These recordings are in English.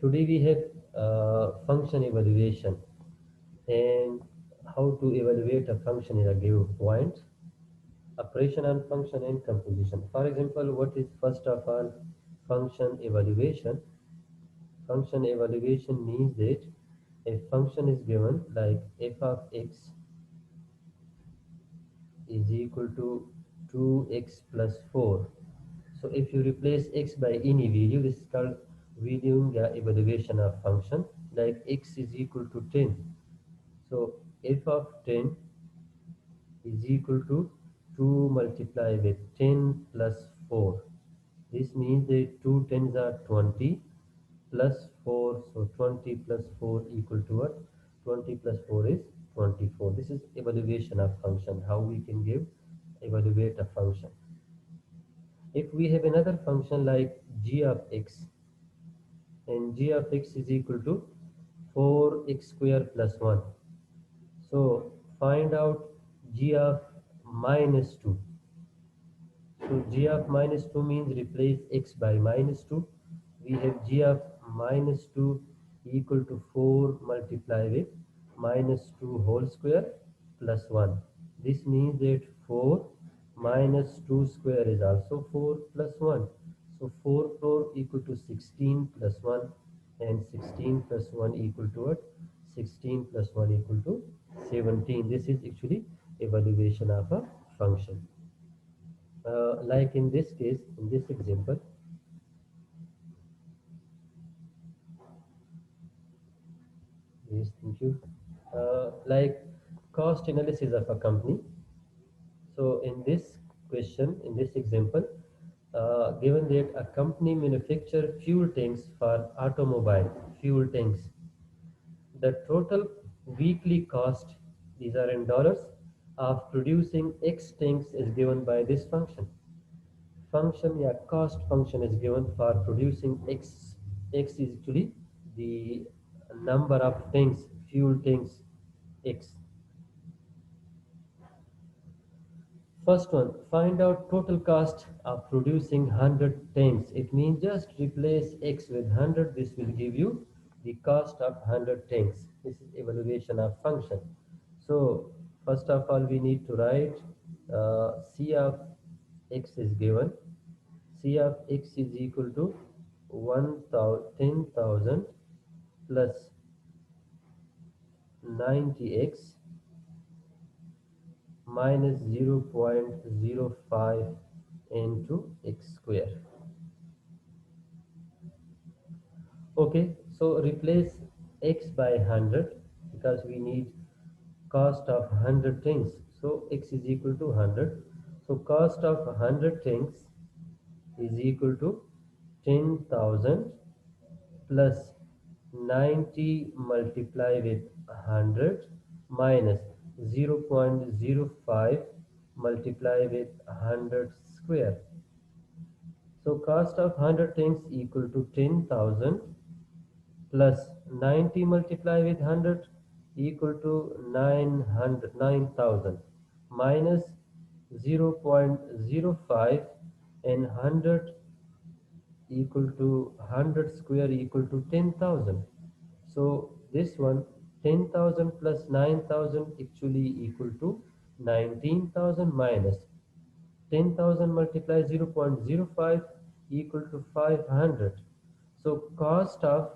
Today we have function evaluation and how to evaluate a function in a given point, operation and function and composition. For example, what is first of all function evaluation? Function evaluation means that a function is given like f of x is equal to 2x plus 4. So if you replace x by any value, this is called valuing evaluation of function, like x is equal to 10. So f of 10 is equal to 2 multiplied with 10 plus 4. This means that 2 tens are 20 plus 4. So 20 plus 4 equal to what? 20 plus 4 is 24. This is evaluation of function, how we can give evaluate a function. If we have another function like g of x, and g of x is equal to 4x square plus 1. So find out g of minus 2. So g of minus 2 means replace x by minus 2. We have g of minus 2 equal to 4 multiplied with minus 2 whole square plus 1. This means that 4 minus 2 square is also 4 plus 1. So 4 equal to 16 plus 1, and 16 plus 1 equal to what? 16 plus 1 equal to 17. This is actually evaluation of a function. Like in this case, in this example, yes, thank you. Like cost analysis of a company. So in this question, in this example, given that a company manufacture fuel tanks for automobile, fuel tanks, the total weekly cost, these are in dollars, of producing X tanks is given by this function. Function, yeah, cost function is given for producing x. X is actually the number of tanks, fuel tanks, x. First one, find out total cost of producing 100 tanks. It means just replace x with 100. This will give you the cost of 100 tanks. This is evaluation of function. So first of all, we need to write c of x is given. C of x is equal to 10,000 plus 90x minus 0.05 into x square. Okay, so replace x by 100 because we need cost of 100 things. So x is equal to 100. So cost of 100 things is equal to 10,000 plus 90 multiply with 100 minus 0.05 multiply with 100 square. So cost of 100 things equal to 10,000 plus 90 multiply with 100 equal to 9,000 minus 0.05 and 100 equal to 100 square equal to 10,000. So this one, 10,000 plus 9,000 actually equal to 19,000 minus 10,000 multiplied 0.05 equal to 500. So cost of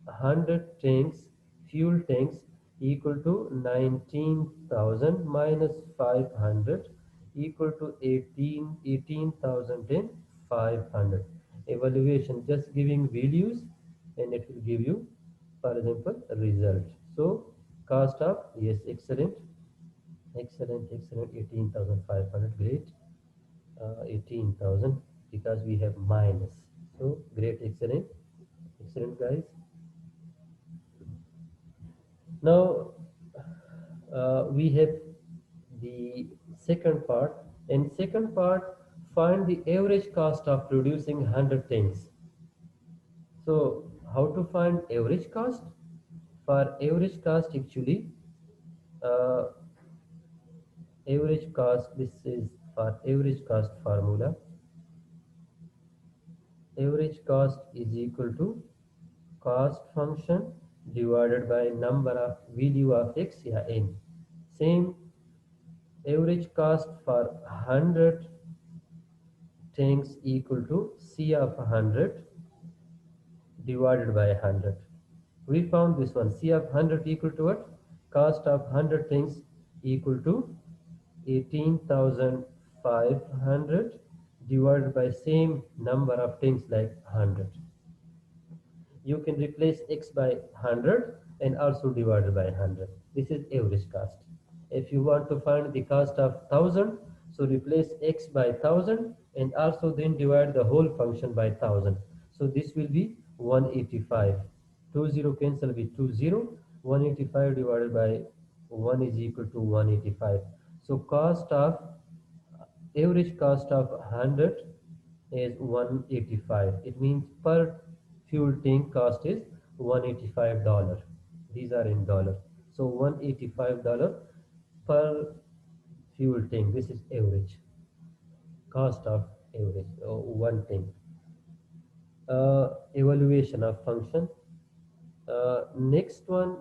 100 tanks, fuel tanks equal to 19,000 minus 500 equal to 18,500. Evaluation, just giving values and it will give you, for example, a result. So cost of, yes, excellent, excellent, excellent, 18,500, great. 18,000 because we have minus. So great, excellent, excellent guys. Now we have the second part. In second part, find the average cost of producing 100 things. So how to find average cost? For average cost, actually, uh, average cost, this is for average cost formula. Average cost is equal to cost function divided by number of value of x, yeah, n. Same, average cost for 100 things equal to c of 100 divided by 100. We found this one, c of 100 equal to what? Cost of 100 things equal to 18,500 divided by same number of things like 100. You can replace x by 100 and also divided by 100. This is average cost. If you want to find the cost of 1000, so replace x by 1000 and also then divide the whole function by 1000. So this will be 185. 20 cancel with 20. 185 divided by 1 is equal to 185. So cost of average cost of 100 is 185. It means per fuel tank cost is $185. These are in dollar. So $185 per fuel tank. This is average cost of average one tank. Evaluation of function. Next one,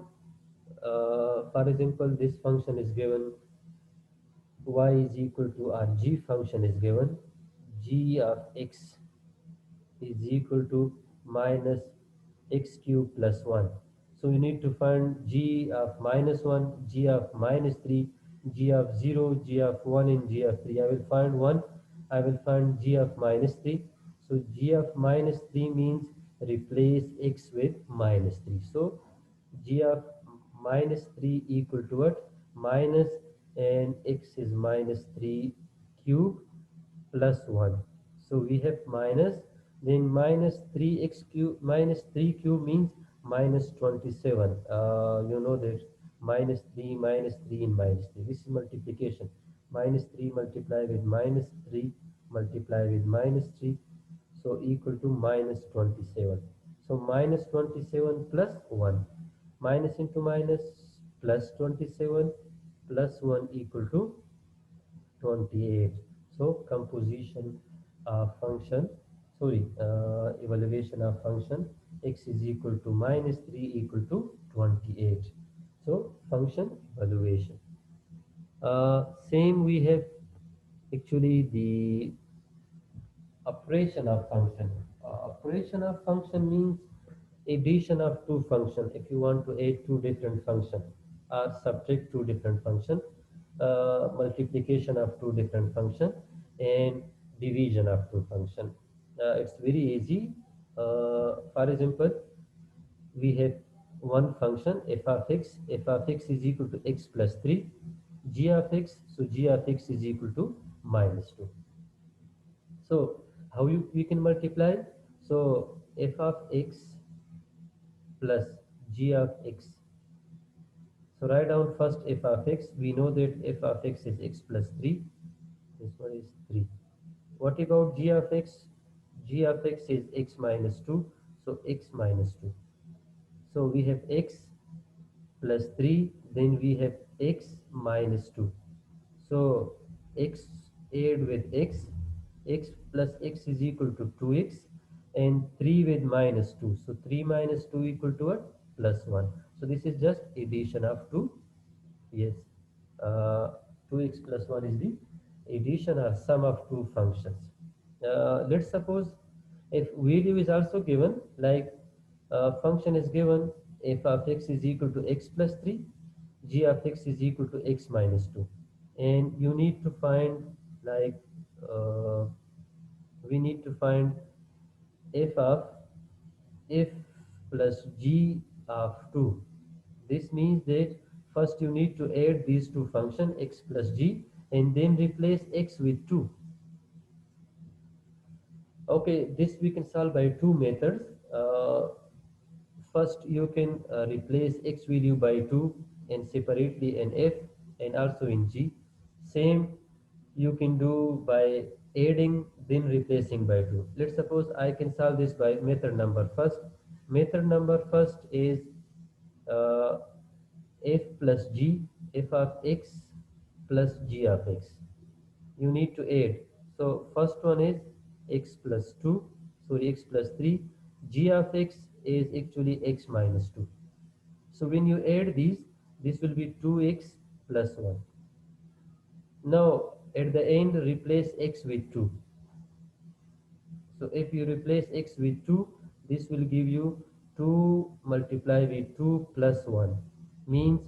for example, this function is given y is equal to, our g function is given, g of x is equal to minus x cube plus 1. So you need to find g of minus 1, g of minus 3, g of 0, g of 1 and g of 3. I will find 1, I will find g of minus 3. So g of minus 3 means replace x with minus 3. So g of minus 3 equal to what? Minus, and x is minus 3 cube plus 1. So we have minus, then minus 3x cube, minus 3 cube means minus 27. You know that minus 3, minus 3 and minus 3. This is multiplication. Minus 3 multiply with minus 3 multiply with minus 3. So equal to minus 27. So minus 27 plus 1. Minus into minus plus 27 plus 1 equal to 28. So composition of function, sorry, evaluation of function x is equal to minus 3 equal to 28. So function evaluation. Same we have actually the operation of function. Operation of function means addition of two functions. If you want to add two different functions or subtract two different functions, multiplication of two different functions, and division of two functions. It's very easy. For example, we have one function f of x. F of x is equal to x plus 3. G of x, so g of x is equal to minus 2. So how we can multiply? So f of x plus g of x. So write down first f of x. We know that f of x is x plus 3. This one is 3. What about g of x? G of x is x minus 2. So x minus 2. So we have x plus 3. Then we have x minus 2. So x add with x. X plus x is equal to 2x. And 3 with minus 2. So 3 minus 2 equal to what? Plus 1. So this is just addition of 2. Yes, 2x plus 1 is the addition or sum of two functions. Let's suppose if value is also given, like function is given, f of x is equal to x plus 3, g of x is equal to x minus 2, and you need to find, like uh, we need to find f of f plus g of 2. This means that first you need to add these two functions x plus g and then replace x with 2. Okay, this we can solve by two methods. First you can replace x value by 2 and separately in f and also in g. Same you can do by adding then replacing by 2. Let's suppose I can solve this by method number first. Method number first is uh, f plus g, f of x plus g of x. You need to add. So first one is x plus 2, sorry, x plus 3, g of x is actually x minus 2. So when you add these, this will be 2x plus 1. Now at the end replace x with 2. So if you replace x with 2, this will give you 2 multiplied with 2 plus 1, means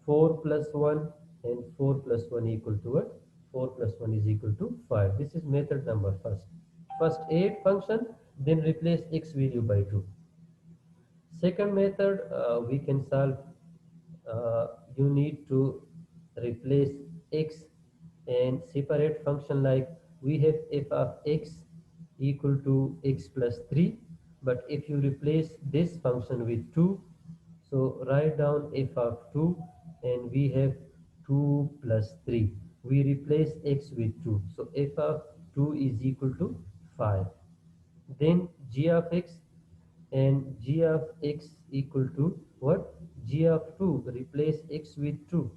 4 plus 1, and 4 plus 1 equal to what? 4 plus 1 is equal to 5. This is method number first. First add function, then replace x value by 2. Second method, we can solve, you need to replace x and separate function, like we have f of x equal to x plus 3, but if you replace this function with 2, so write down f of 2, and we have 2 plus 3. We replace x with 2, so f of 2 is equal to 5. Then g of x and g of x equal to what? G of 2, replace x with 2.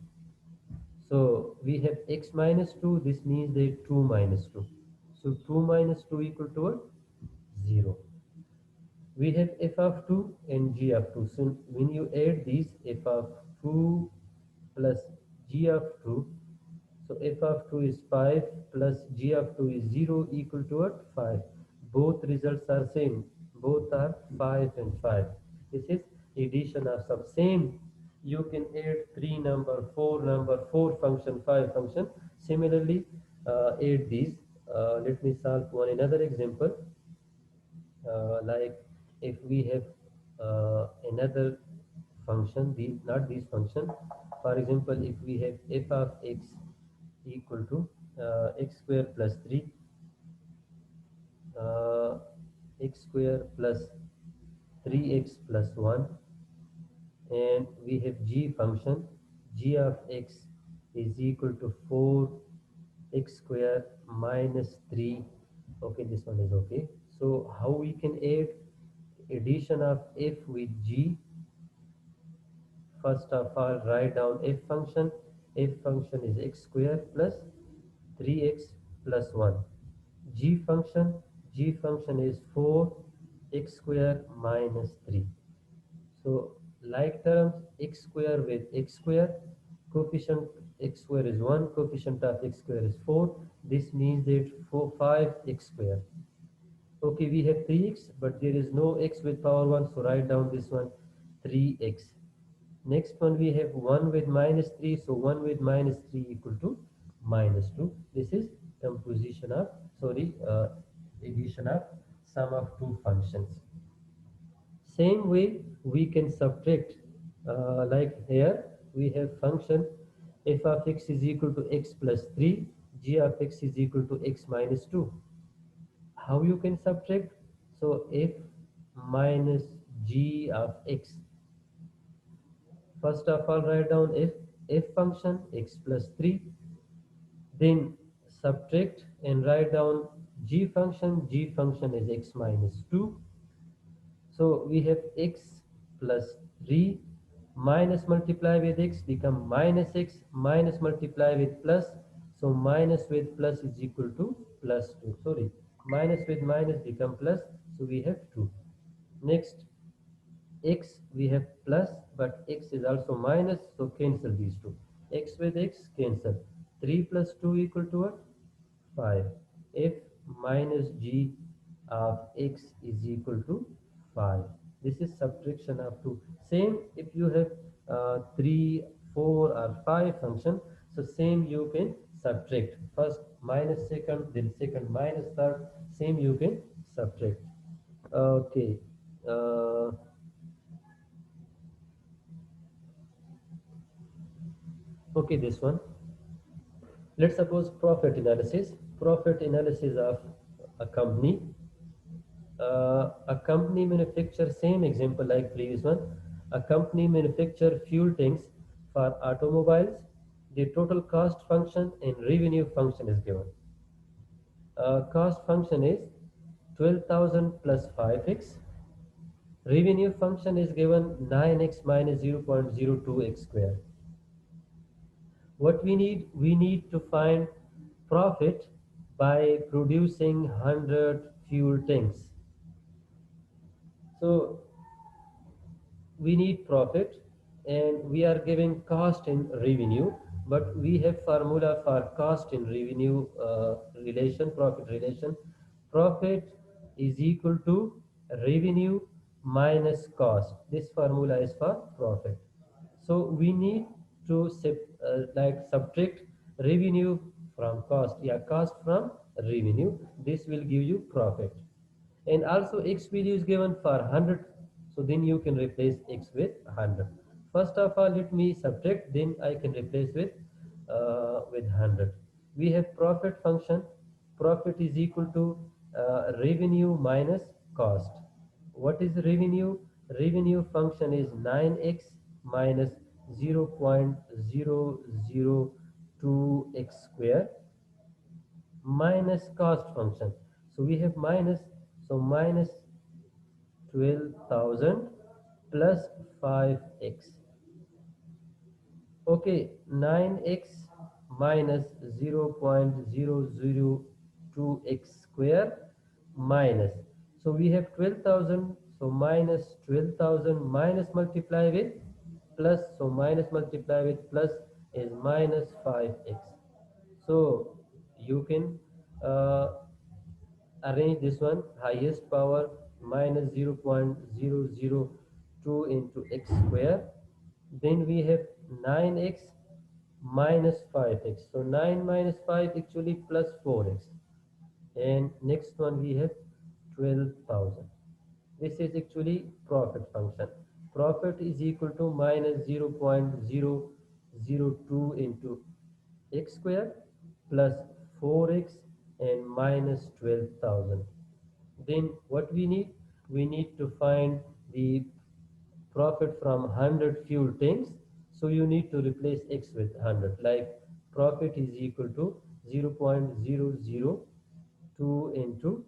So we have x minus 2, this means that 2 minus 2. So 2 minus 2 equal to what? 0. We have f of 2 and g of 2. So when you add these, f of 2 plus g of 2, so f of 2 is 5 plus g of 2 is 0 equal to what? 5. Both results are same. Both are 5 and 5. This is addition of sum. Same. You can add 3 number, 4 number, 4 function, 5 function. Similarly, add these. Let me solve one another example. Like if we have another function, these not this function. For example, if we have f of x equal to x square plus 3, uh, x square plus 3x plus 1, and we have g function, g of x is equal to 4x square minus 3. Okay, this one is okay. So how we can add addition of f with g? First of all, write down f function. F function is x square plus 3x plus 1. G function, g function is 4x square minus 3. So like terms, x square with x square, coefficient x square is 1, coefficient of x square is 4. This means that 5x square. Okay, we have 3x, but there is no x with power 1, so write down this one 3x. Next one we have 1 with minus 3, so 1 with minus 3 equal to minus 2. This is composition of, addition of sum of two functions. Same way we can subtract, like here we have function f of x is equal to x plus 3, g of x is equal to x minus 2. How you can subtract? So f minus g of x. First of all, write down f function x plus 3, then subtract and write down g function. G function is x minus 2. So we have x plus 3 minus multiply with x become minus x, minus multiply with plus. So minus with plus is equal to plus 2. Sorry, minus with minus become plus. So we have 2. Next, x we have plus, but x is also minus, so cancel these two. X with x cancel. 3 plus 2 equal to what? 5. F minus g of x is equal to 5. This is subtraction of 2. Same if you have 3, 4 or 5 function, so same you can subtract. First minus second, then second minus third, same you can subtract. Okay. Uh, okay, this one. Let's suppose profit analysis. Profit analysis of a company. A company manufacture, same example like previous one. A company manufacture fuel tanks for automobiles. The total cost function and revenue function is given. Cost function is 12,000 plus 5x. Revenue function is given 9x minus 0.02x square. What we need to find profit by producing 100 fuel tanks. So we need profit, and we are giving cost in revenue, but we have formula for cost in revenue relation, profit relation. Profit is equal to revenue minus cost. This formula is for profit. So we need to like subtract revenue from cost, yeah, cost from revenue. This will give you profit. And also x value is given for 100, so then you can replace x with 100. First of all, let me subtract, then I can replace with 100. We have profit function. Profit is equal to revenue minus cost. What is revenue? Revenue function is 9x minus 0.002x square minus cost function. So we have minus, so minus 12,000 plus 5x. Okay, 9x minus 0.002x square minus. So we have 12,000, so minus 12,000 minus multiply with plus, so minus multiply with plus is minus 5x. So you can uh, arrange this one, highest power minus 0.002 into x square. Then we have 9x minus 5x. So 9 minus 5 actually plus 4x. And next one we have 12,000. This is actually profit function. Profit is equal to minus 0.002 into x square plus 4x and minus 12,000. Then what we need? We need to find the profit from 100 fuel tanks. So you need to replace x with 100. Like profit is equal to 0.002 into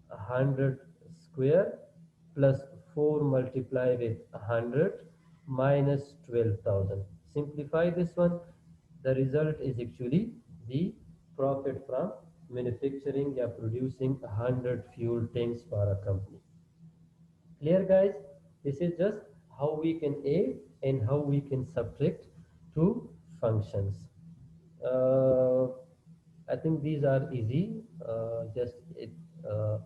100 square plus 4 multiply with 100 minus 12,000. Simplify this one. The result is actually the profit from manufacturing or producing 100 fuel tanks for a company. Clear, guys? This is just how we can add and how we can subtract two functions. Uh, I think these are easy. Just it. Uh,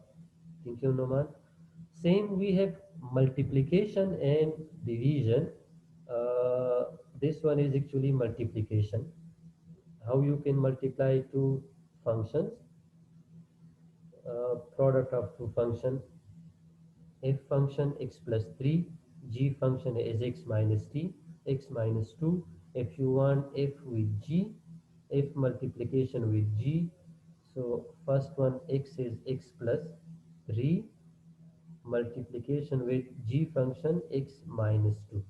thank you, Noman. Same, we have multiplication and division. Uh, this one is actually multiplication. How you can multiply two functions, product of two functions. F function x plus 3, g function is x minus t, x minus 2. If you want f with g, f multiplication with g, so first one x is x plus 3 multiplication with g function x minus 2.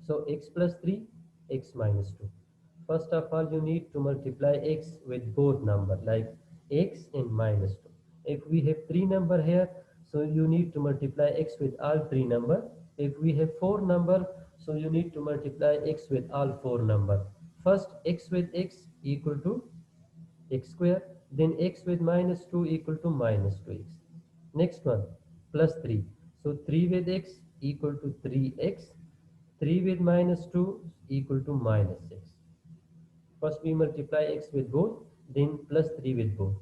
So x plus 3, x minus 2. First of all, you need to multiply x with both number, like x and minus 2. If we have three number here, so you need to multiply x with all three number. If we have four number, so you need to multiply x with all four number. First, x with x equal to x square, then x with minus 2 equal to minus 2x. Next one, plus 3. So 3 with x equal to 3x, 3 with minus 2 equal to minus 6. First we multiply x with both, then plus 3 with both.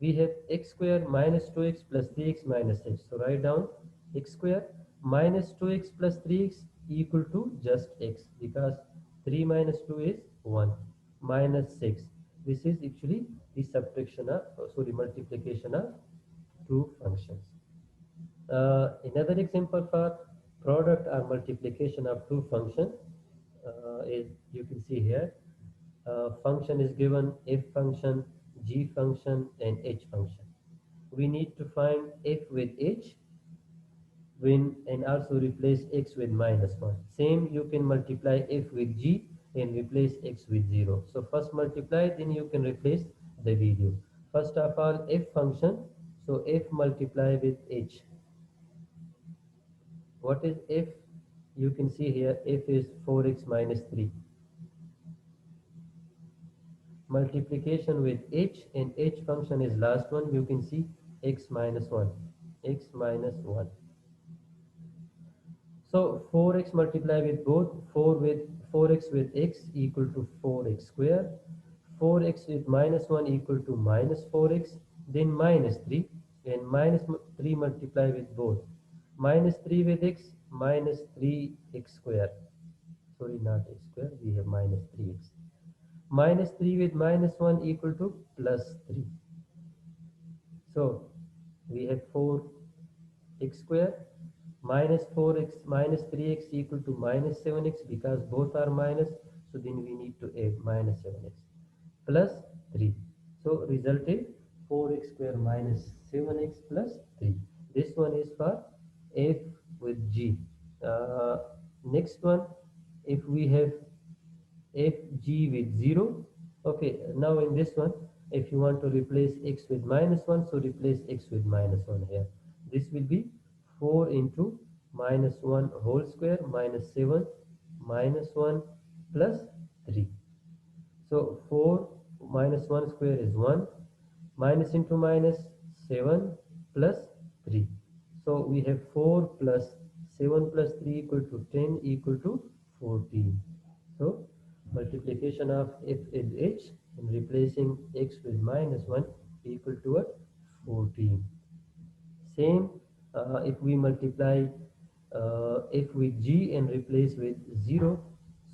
We have x square minus 2x plus 3x minus 6. So write down x square minus 2x plus 3x equal to just x, because 3 minus 2 is 1 minus 6. This is actually the subtraction of, sorry, multiplication of two functions. Another example for product or multiplication of two functions is, you can see here, function is given f function, g function, and h function. We need to find f with h when, and also replace x with minus 1. Same, you can multiply f with g and replace x with 0. So first multiply, then you can replace the value. First of all, f function, so f multiply with h. What is f? You can see here f is 4x minus 3. Multiplication with h, and h function is last one. You can see x minus 1. X minus 1. So 4x multiply with both 4x with x equal to 4x square, 4x with minus 1 equal to minus 4x, then minus 3, and minus 3 multiply with both minus 3 with x minus 3x square. Sorry, not x square, we have minus 3x. Minus 3 with minus 1 equal to plus 3. So we have 4x square minus 4x minus 3x equal to minus 7x, because both are minus, so then we need to add minus 7x plus 3. So result is 4x square minus 7x plus 3. This one is for f with g. Next one, if we have fg with 0. Okay, now in this one, if you want to replace x with minus 1, so replace x with minus 1 here. This will be 4 into minus 1 whole square minus 7 minus 1 plus 3. So 4 minus 1 square is 1, minus into minus 7 plus 3. So we have 4 plus 7 plus 3 equal to 10 equal to 14. So multiplication of f with h and replacing x with minus 1 equal to what? 14. Same, if we multiply f with g and replace with 0,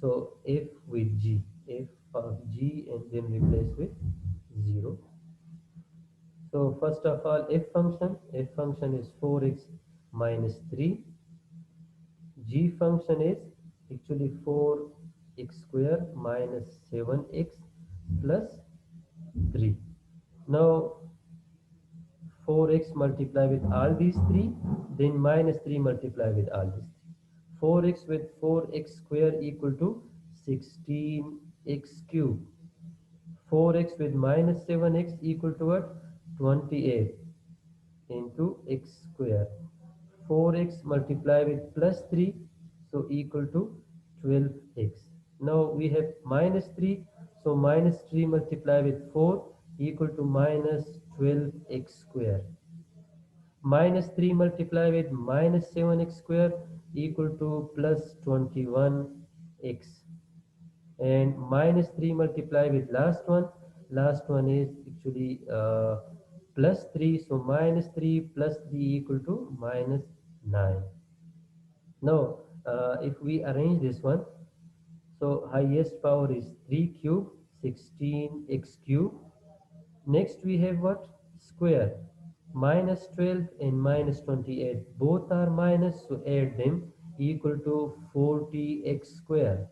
so f with g, f of g and then replace with 0. So first of all, f function is 4x minus 3. G function is actually 4x square minus 7x plus 3. Now 4x multiply with all these 3, then minus 3 multiply with all these 3. 4x with 4x square equal to 16x cube. 4x with minus 7x equal to what? 28 into x square. 4x multiply with plus 3, so equal to 12x. Now we have minus 3, so minus 3 multiply with 4 equal to minus 12x square. Minus 3 multiply with minus 7x square equal to plus 21x. And minus 3 multiply with last one is actually plus 3, so minus 3 plus 3 equal to minus 9. Now if we arrange this one, so highest power is 3 cube, 16x cube. Next we have what? Square. Minus 12 and minus 28 both are minus, so add them, equal to 40x square.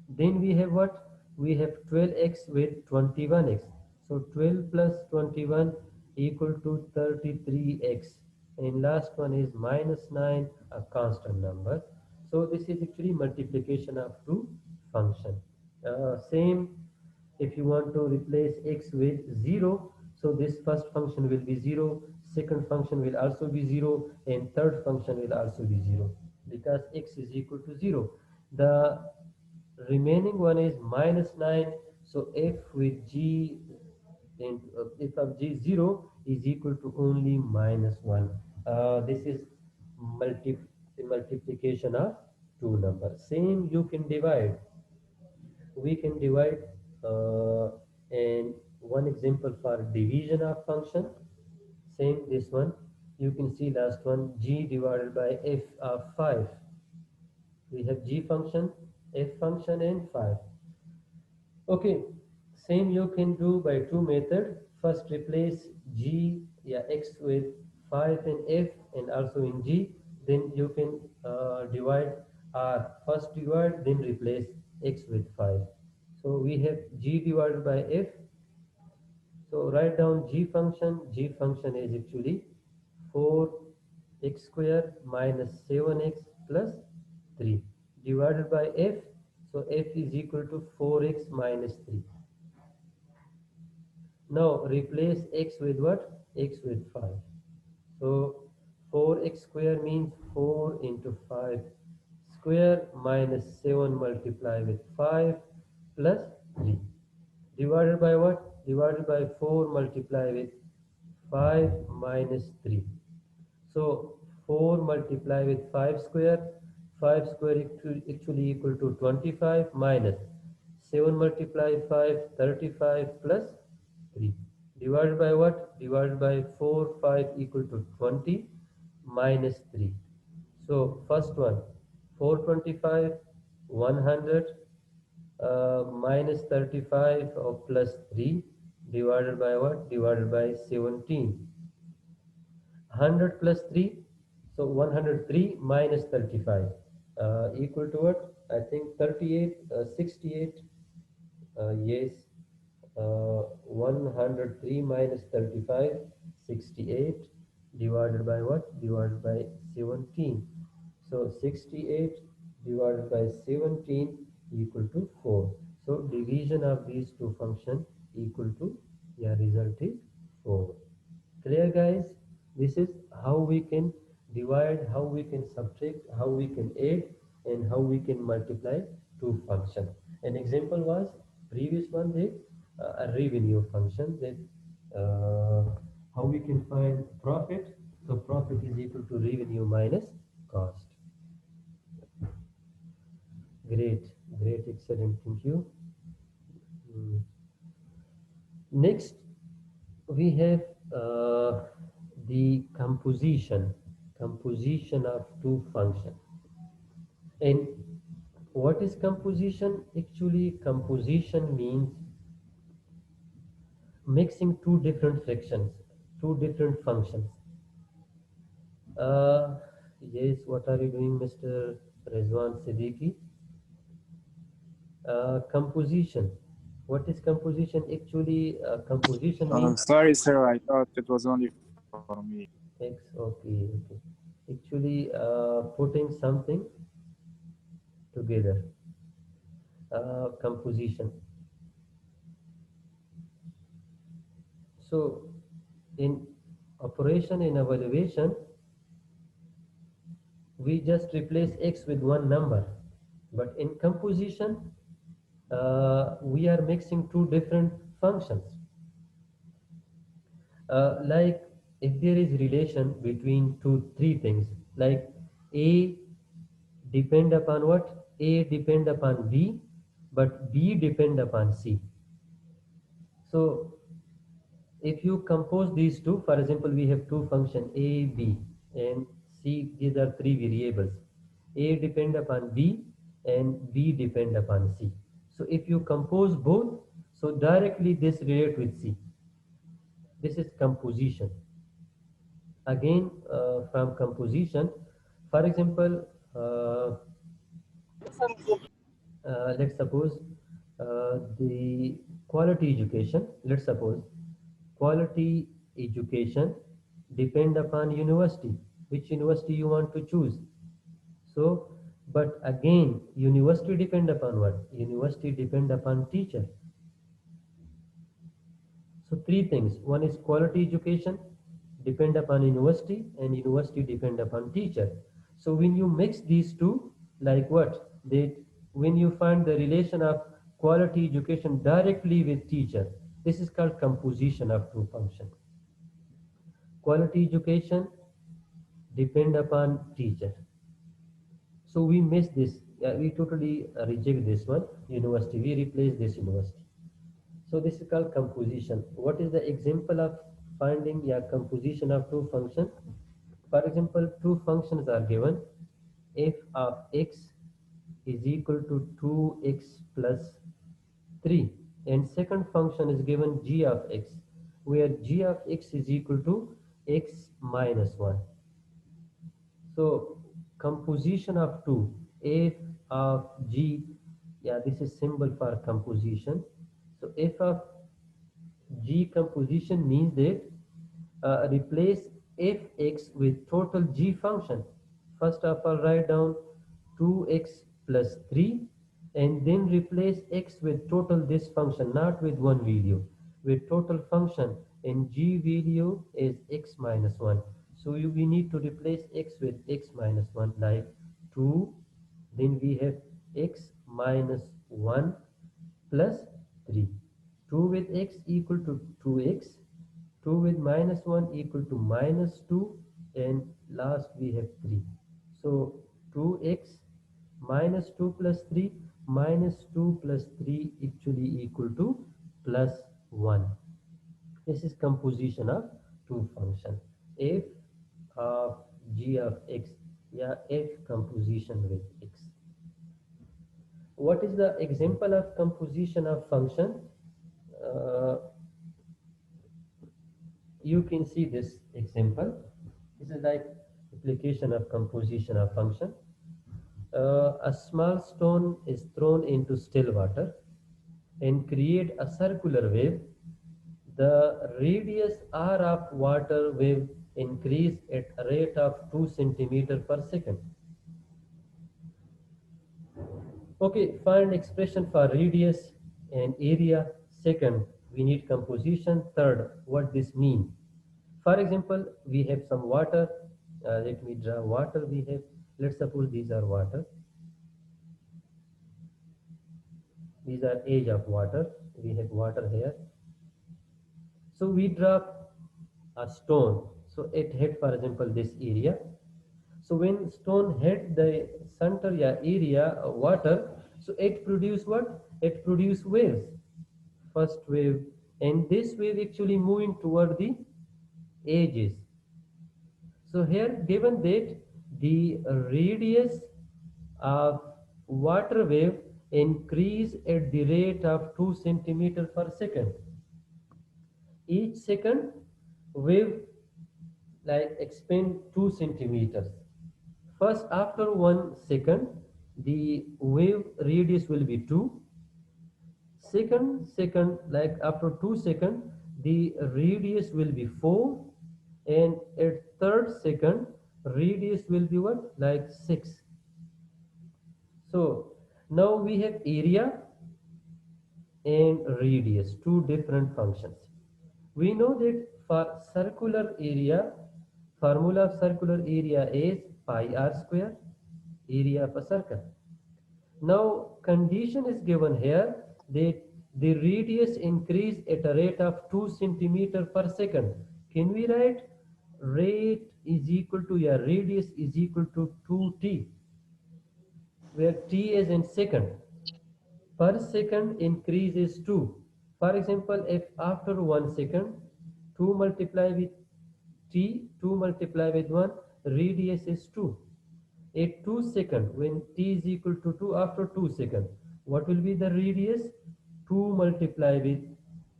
Then we have what? We have 12x with 21x. So 12 plus 21 equal to 33x. And last one is minus 9, a constant number. So this is actually multiplication of two function. Same, if you want to replace x with 0, so this first function will be 0, second function will also be 0, and third function will also be 0, because x is equal to 0. The remaining one is minus 9, so f with g and f of g 0 is equal to only minus 1. This is multi multiplication of two numbers. Same, you can divide, we can divide, and one example for division of function. Same, this one you can see, last one, g divided by f of 5. We have g function, f function, and 5. Okay, same you can do by two method. First replace g, yeah, x with 5 and f, and also in g. Then you can divide, or first divide then replace x with 5. So we have g divided by f. So write down g function. G function is actually 4x square minus 7x plus 3 divided by f. So f is equal to 4x minus 3. Now replace x with what? X with 5. So 4x square means 4 into 5 square minus 7 multiply with 5 plus 3. Divided by what? Divided by 4 multiply with 5 minus 3. So 4 multiply with 5 square. 5 square actually equal to 25 minus 7 multiply 5, 35 plus 3. Divided by what? Divided by 4, 5 equal to 20 minus 3. So first one, 425, 100 minus 35 or plus 3 divided by what? Divided by 17. 100 plus 3, so 103 minus 35 equal to what? I think 38, 68. Yes, 103 minus 35, 68 divided by what? Divided by 17. So 68 divided by 17 equal to 4. So division of these two functions equal to, yeah, result is 4. Clear, guys? This is how we can divide, how we can subtract, how we can add, and how we can multiply two functions. An example was previous one, that a revenue function, that how we can find profit. So profit is equal to revenue minus cost. Great, great, excellent. Thank you. Mm. Next, we have the composition of two functions. And what is composition? Actually, composition means mixing two different fractions, two different functions. uh, yes, what are you doing, Mr. Rezwan Siddiqui? Composition, what is composition? Actually, composition means Sorry, sir. I thought it was only for me. X. Okay, okay. Actually, putting something together. Composition. So, in operation, in evaluation, we just replace x with one number. But in composition, we are mixing two different functions. Like if there is relation between three things, like A depend upon what? A depend upon B, but B depend upon C. So if you compose these two, for example, we have two functions A, B, and C. These are three variables. A depend upon B and B depend upon C. So if you compose both, so directly this relate with C. This is composition. Again, from composition, for example, let's suppose the quality education. Let's suppose quality education depend upon university, which university you want to choose. So, but again, university depend upon what? University depend upon teacher. So three things. One is quality education depend upon university, and university depend upon teacher. So when you mix these two, like what? That when you find the relation of quality education directly with teacher, this is called composition of two functions. Quality education depend upon teacher. So we miss this. We totally reject this one. University. We replace this university. So this is called composition. What is the example of finding composition of two functions? For example, two functions are given. F of x is equal to 2x plus 3. And second function is given g of x, where g of x is equal to x minus 1. So composition of two, f of g, this is symbol for composition. So f of g composition means that replace fx with total g function. First of all, write down 2x plus 3, and then replace x with total this function, not with one value, with total function, and g value is x minus 1. So we need to replace x with x minus 1, like 2, then we have x minus 1 plus 3. 2 with x equal to 2x, 2 with minus 1 equal to minus 2, and last we have 3. So 2x minus 2 plus 3, minus 2 plus 3 actually equal to plus 1. This is composition of two function. F of g of x, yeah, f composition with x. What is the example of composition of function? Uh, you can see this example. This is like application of composition of function. A small stone is thrown into still water and create a circular wave. The radius r of water wave increase at a rate of 2 centimeter per second. Okay, find expression for radius and area. Second, we need composition. Third, what this mean. For example, we have some water. Let me draw water. We have, let's suppose these are water. These are edge of water. We have water here. So we drop a stone. So it hit, for example, this area. So when stone hit the center area of water, so it produce what? It produce waves. First wave, and this wave actually moving toward the edges. So here given that the radius of water wave increase at the rate of 2 centimeter per second. Each second wave like expand 2 centimeters. First, after 1 second, the wave radius will be 2. Second, like after 2 seconds, the radius will be 4. And at third second, radius will be what? Like 6. So now we have area and radius, two different functions. We know that for circular area, formula of circular area is pi r square, area of a circle. Now condition is given here that the radius increase at a rate of 2 centimeter per second. Can we write rate is equal to, yeah, radius is equal to 2t, where t is in second. Per second increase is 2. For example, if after 1 second 2 multiply with t, 2 multiply with 1, radius is 2. At 2 second, when t is equal to 2, after 2 second, what will be the radius? 2 multiply with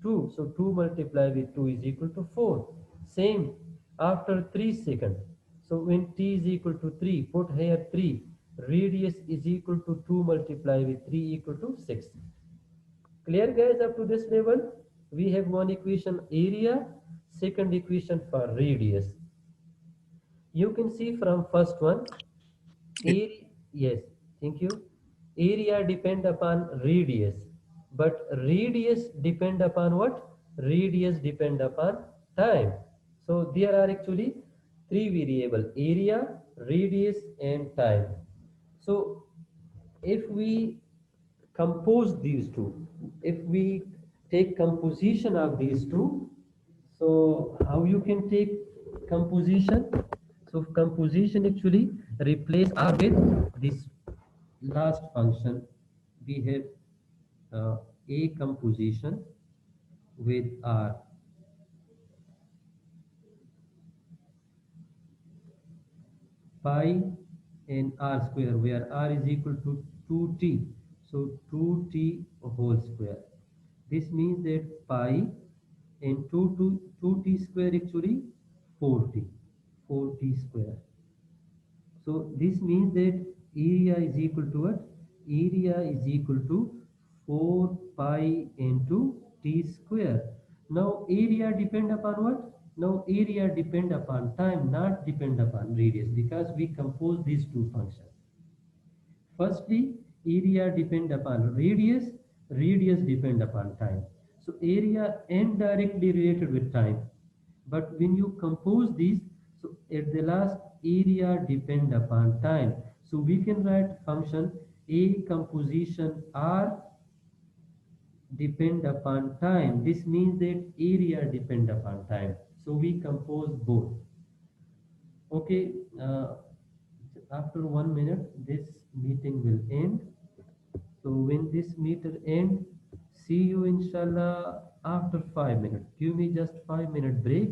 2. So 2 multiply with 2 is equal to 4. Same after 3 second. So when t is equal to 3, put here 3. Radius is equal to 2 multiply with 3 equal to 6. Clear guys up to this level? We have one equation area, second equation for radius. You can see from first one, area, yes, thank you. Area depend upon radius, but radius depend upon what? Radius depend upon time. So there are actually three variable: area, radius, and time. So if we compose these two, if we take composition of these two, so how you can take composition? So composition actually replace r with this last function. We have a composition with r, pi and r square, where r is equal to 2t. So 2t whole square. This means that pi and 2t square actually 4t, 4t square. So this means that area is equal to what? Area is equal to 4 pi into t square. Now area depend upon what? Now area depend upon time, not depend upon radius, because we compose these two functions. Firstly, area depend upon radius, radius depend upon time. So area indirectly related with time. But when you compose these, so at the last, area depend upon time. So we can write function a composition r depend upon time. This means that area depend upon time. So we compose both. Okay, after 1 minute, this meeting meeting will end. So when this meter end, see you inshallah after 5 minutes. Give me just 5 minute break.